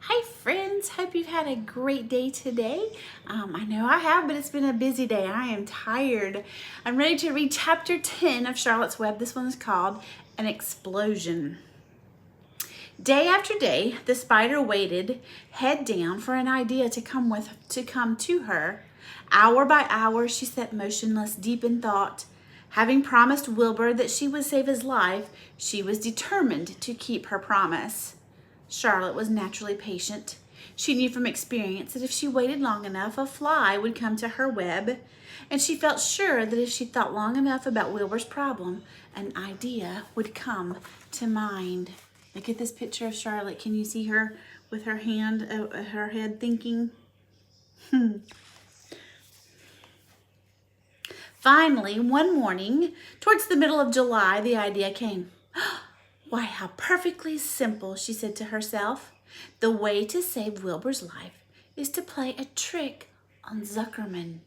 Hi friends, hope you've had a great day today. I know I have, but it's been a busy day. I am tired. I'm ready to read chapter 10 of Charlotte's Web. This one is called An Explosion. Day after day, the spider waited, head down, for an idea to come to her. Hour by hour, she sat motionless, deep in thought. Having promised Wilbur that she would save his life, she was determined to keep her promise. Charlotte was naturally patient. She knew from experience that if she waited long enough, a fly would come to her web, and she felt sure that if she thought long enough about Wilbur's problem, an idea would come to mind. Look at this picture of Charlotte. Can you see her with her hand, her head thinking? Finally, one morning, towards the middle of July, the idea came. Why, how perfectly simple, she said to herself. The way to save Wilbur's life is to play a trick on Zuckerman.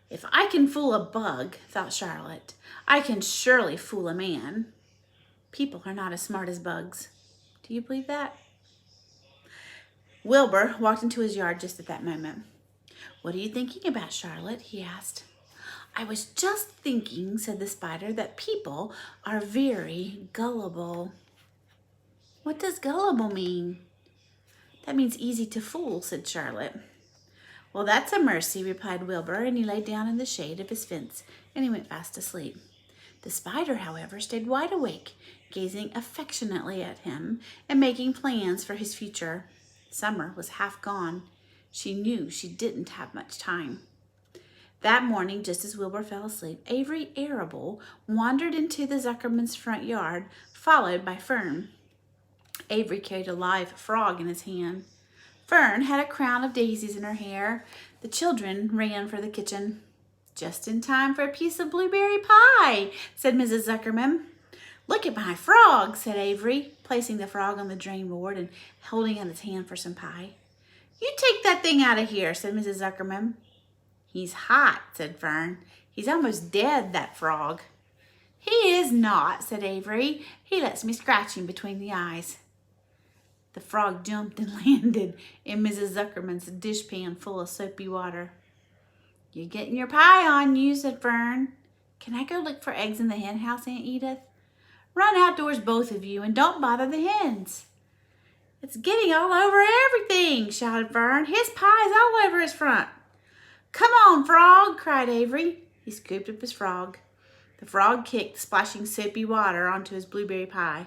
If I can fool a bug, thought Charlotte, I can surely fool a man. People are not as smart as bugs. Do you believe that? Wilbur walked into his yard just at that moment. What are you thinking about, Charlotte? He asked. I was just thinking, said the spider, that people are very gullible. What does gullible mean? That means easy to fool, said Charlotte. Well, that's a mercy, replied Wilbur, and he lay down in the shade of his fence, and he went fast asleep. The spider, however, stayed wide awake, gazing affectionately at him and making plans for his future. Summer was half gone. She knew she didn't have much time. That morning, just as Wilbur fell asleep, Avery Arable wandered into the Zuckerman's front yard, followed by Fern. Avery carried a live frog in his hand. Fern had a crown of daisies in her hair. The children ran for the kitchen. Just in time for a piece of blueberry pie, said Mrs. Zuckerman. Look at my frog, said Avery, placing the frog on the drain board and holding out his hand for some pie. You take that thing out of here, said Mrs. Zuckerman. He's hot, said Fern. He's almost dead, that frog. He is not, said Avery. He lets me scratch him between the eyes. The frog jumped and landed in Mrs. Zuckerman's dishpan full of soapy water. You're getting your pie on you, said Fern. Can I go look for eggs in the hen house, Aunt Edith? Run outdoors, both of you, and don't bother the hens. It's getting all over everything, shouted Fern. His pie's all over his front. Come on, frog, cried Avery. He scooped up his frog. The frog kicked splashing soapy water onto his blueberry pie.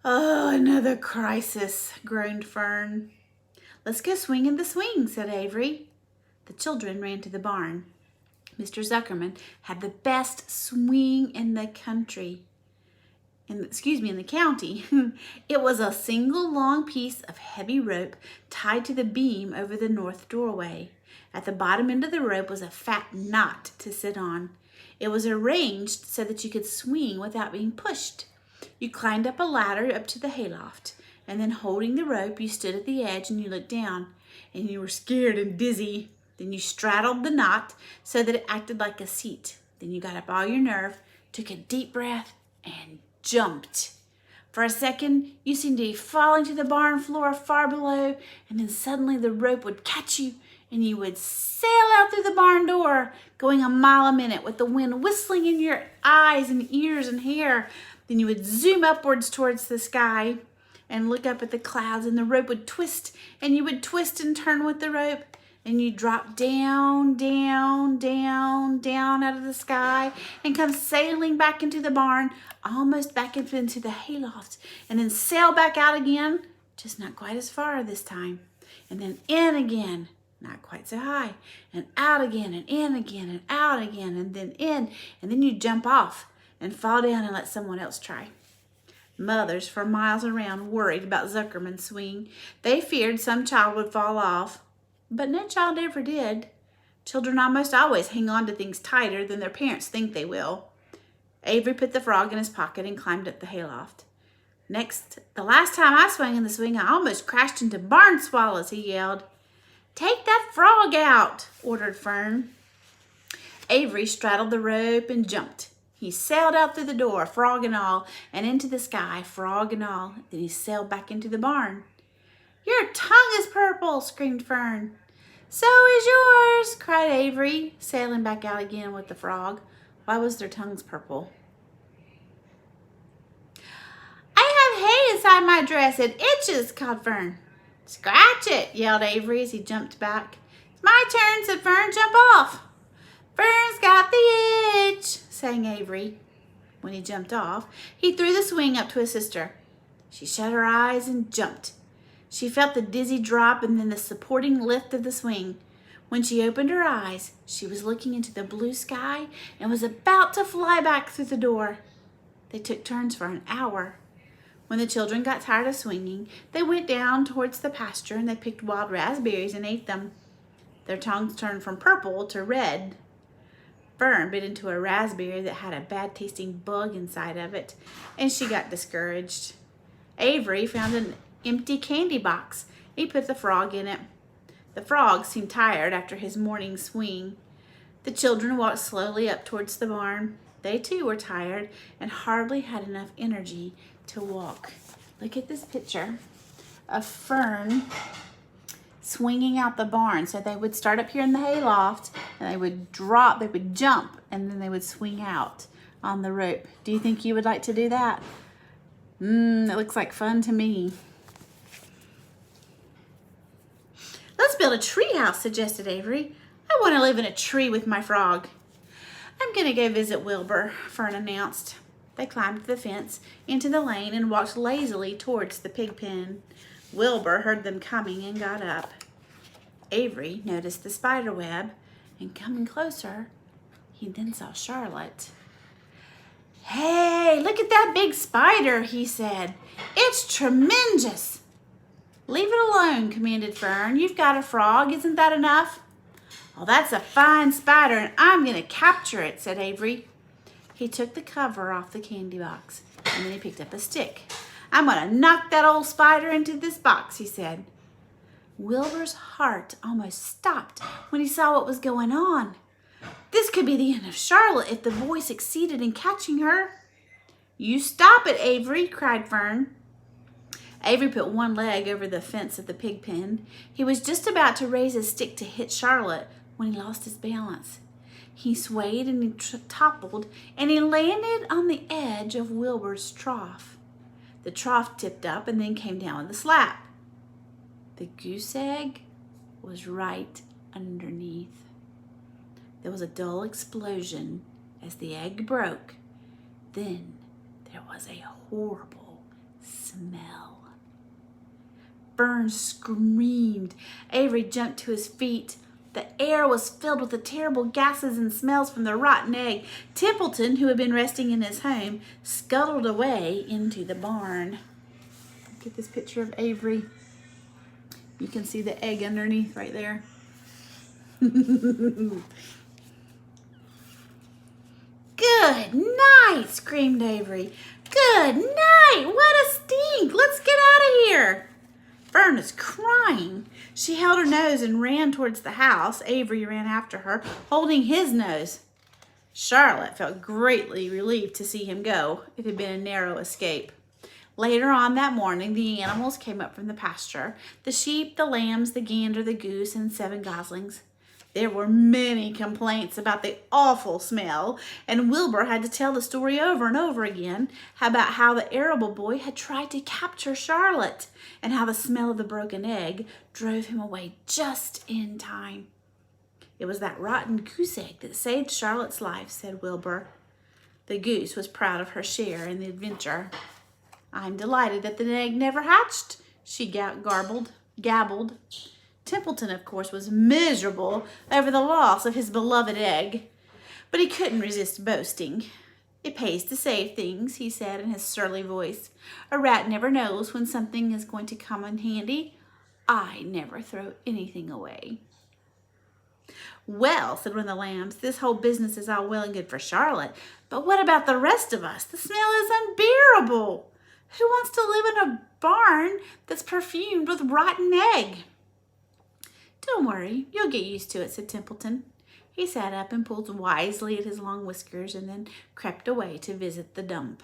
Oh, another crisis, groaned Fern. Let's go swing in the swing, said Avery. The children ran to the barn. Mr. Zuckerman had the best swing in the country. In the county. It was a single long piece of heavy rope tied to the beam over the north doorway. At the bottom end of the rope was a fat knot to sit on. It was arranged so that you could swing without being pushed. You climbed up a ladder up to the hayloft, and then holding the rope, you stood at the edge and you looked down, and you were scared and dizzy. Then you straddled the knot so that it acted like a seat. Then you got up all your nerve, took a deep breath, and jumped. For a second, you seemed to be falling to the barn floor far below, and then suddenly the rope would catch you, and you would sail out through the barn door, going a mile a minute with the wind whistling in your eyes and ears and hair. Then you would zoom upwards towards the sky and look up at the clouds, and the rope would twist, and you would twist and turn with the rope, and you drop down, down, down, down out of the sky and come sailing back into the barn, almost back into the hayloft, and then sail back out again, just not quite as far this time, and then in again, not quite so high, and out again, and in again, and out again, and then in, and then you jump off and fall down and let someone else try. Mothers for miles around worried about Zuckerman's swing. They feared some child would fall off, but no child ever did. Children almost always hang on to things tighter than their parents think they will. Avery put the frog in his pocket and climbed up the hayloft. The last time I swung in the swing, I almost crashed into barn swallows, he yelled. Take that frog out, ordered Fern. Avery straddled the rope and jumped. He sailed out through the door, frog and all, and into the sky, frog and all. Then he sailed back into the barn. Your tongue is purple, screamed Fern. So is yours, cried Avery, sailing back out again with the frog. Why was their tongues purple? I have hay inside my dress. It itches, called Fern. Scratch it, yelled Avery as he jumped back. It's my turn, said Fern. Jump off. Fern's got the itch, sang Avery. When he jumped off, he threw the swing up to his sister. She shut her eyes and jumped. She felt the dizzy drop and then the supporting lift of the swing. When she opened her eyes, she was looking into the blue sky and was about to fly back through the door. They took turns for an hour. When the children got tired of swinging, they went down towards the pasture and they picked wild raspberries and ate them. Their tongues turned from purple to red. Fern bit into a raspberry that had a bad-tasting bug inside of it, and she got discouraged. Avery found an empty candy box. He put the frog in it. The frog seemed tired after his morning swing. The children walked slowly up towards the barn. They too were tired and hardly had enough energy to walk. Look at this picture of Fern swinging out the barn. So they would start up here in the hayloft and they would drop, they would jump, and then they would swing out on the rope. Do you think you would like to do that? It looks like fun to me. Let's build a tree house, suggested Avery. I want to live in a tree with my frog. I'm going to go visit Wilbur, Fern announced. They climbed the fence into the lane and walked lazily towards the pig pen. Wilbur heard them coming and got up. Avery noticed the spider web, and coming closer, he then saw Charlotte. Hey, look at that big spider, he said. It's tremendous. Leave it alone, commanded Fern. You've got a frog, isn't that enough? Oh, that's a fine spider, and I'm going to capture it, said Avery. He took the cover off the candy box, and then he picked up a stick. I'm going to knock that old spider into this box, he said. Wilbur's heart almost stopped when he saw what was going on. This could be the end of Charlotte if the boy succeeded in catching her. You stop it, Avery, cried Fern. Avery put one leg over the fence of the pig pen. He was just about to raise his stick to hit Charlotte when he lost his balance. He swayed and he toppled, and he landed on the edge of Wilbur's trough. The trough tipped up and then came down with a slap. The goose egg was right underneath. There was a dull explosion as the egg broke. Then there was a horrible smell. Fern screamed. Avery jumped to his feet. The air was filled with the terrible gases and smells from the rotten egg. Templeton, who had been resting in his home, scuttled away into the barn. Look at this picture of Avery. You can see the egg underneath right there. Good night, screamed Avery. Good night. What a stink. Let's get out of here. Fern is crying. She held her nose and ran towards the house. Avery ran after her, holding his nose. Charlotte felt greatly relieved to see him go. It had been a narrow escape. Later on that morning, the animals came up from the pasture. The sheep, the lambs, the gander, the goose, and 7 goslings. There were many complaints about the awful smell, and Wilbur had to tell the story over and over again about how the arable boy had tried to capture Charlotte and how the smell of the broken egg drove him away just in time. It was that rotten goose egg that saved Charlotte's life, said Wilbur. The goose was proud of her share in the adventure. I'm delighted that the egg never hatched, she gabbled. Templeton, of course, was miserable over the loss of his beloved egg, but he couldn't resist boasting. It pays to save things, he said in his surly voice. A rat never knows when something is going to come in handy. I never throw anything away. Well, said one of the lambs, this whole business is all well and good for Charlotte, but what about the rest of us? The smell is unbearable. Who wants to live in a barn that's perfumed with rotten egg? Don't worry, you'll get used to it, said Templeton. He sat up and pulled wisely at his long whiskers and then crept away to visit the dump.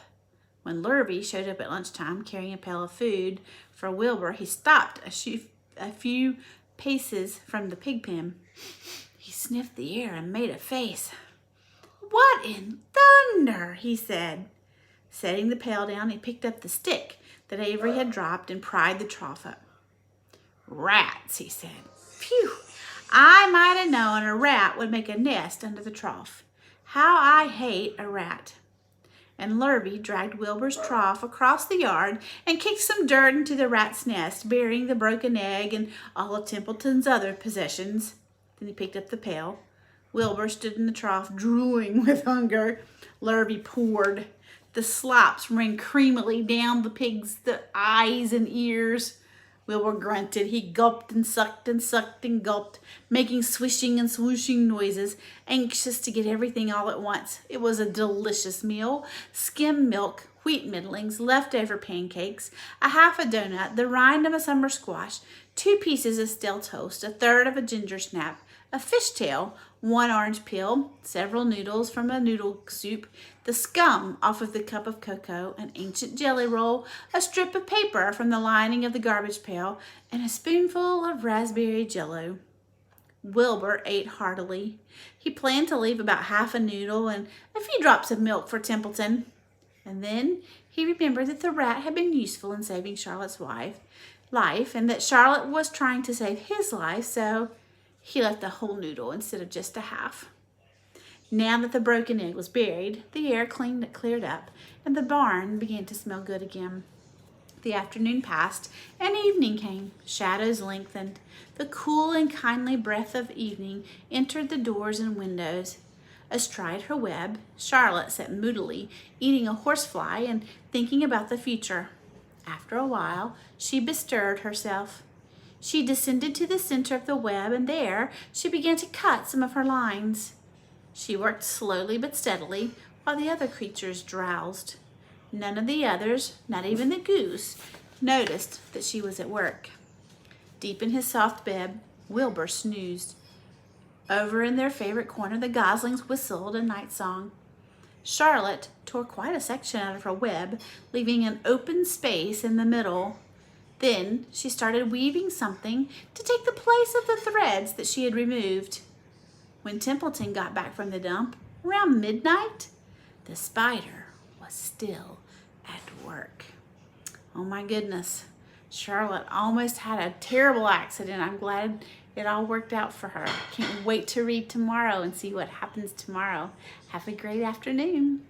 When Lurvy showed up at lunchtime carrying a pail of food for Wilbur, he stopped a few paces from the pig pen. He sniffed the air and made a face. "What in thunder?" he said. Setting the pail down, he picked up the stick that Avery had dropped and pried the trough up. "Rats," he said. "Phew! I might have known a rat would make a nest under the trough. How I hate a rat." And Lurvy dragged Wilbur's trough across the yard and kicked some dirt into the rat's nest, burying the broken egg and all of Templeton's other possessions. Then he picked up the pail. Wilbur stood in the trough, drooling with hunger. Lurvy poured. The slops ran creamily down the pig's eyes and ears. Wilbur grunted. He gulped and sucked and sucked and gulped, making swishing and swooshing noises, anxious to get everything all at once. It was a delicious meal. Skim milk, wheat middlings, leftover pancakes, a half a donut, the rind of a summer squash, 2 pieces of stale toast, a third of a ginger snap, a fishtail, 1 orange peel, several noodles from a noodle soup, the scum off of the cup of cocoa, an ancient jelly roll, a strip of paper from the lining of the garbage pail, and a spoonful of raspberry jello. Wilbur ate heartily. He planned to leave about half a noodle and a few drops of milk for Templeton. And then he remembered that the rat had been useful in saving Charlotte's life, and that Charlotte was trying to save his life, so he left the whole noodle instead of just a half. Now that the broken egg was buried, the air cleared up, and the barn began to smell good again. The afternoon passed, and evening came. Shadows lengthened. The cool and kindly breath of evening entered the doors and windows. Astride her web, Charlotte sat moodily, eating a horsefly and thinking about the future. After a while, she bestirred herself. She descended to the center of the web, and there she began to cut some of her lines. She worked slowly but steadily, while the other creatures drowsed. None of the others, not even the goose, noticed that she was at work. Deep in his soft bed, Wilbur snoozed. Over in their favorite corner, the goslings whistled a night song. Charlotte tore quite a section out of her web, leaving an open space in the middle. Then she started weaving something to take the place of the threads that she had removed. When Templeton got back from the dump, around midnight, the spider was still at work. Oh my goodness, Charlotte almost had a terrible accident. I'm glad it all worked out for her. Can't wait to read tomorrow and see what happens tomorrow. Have a great afternoon.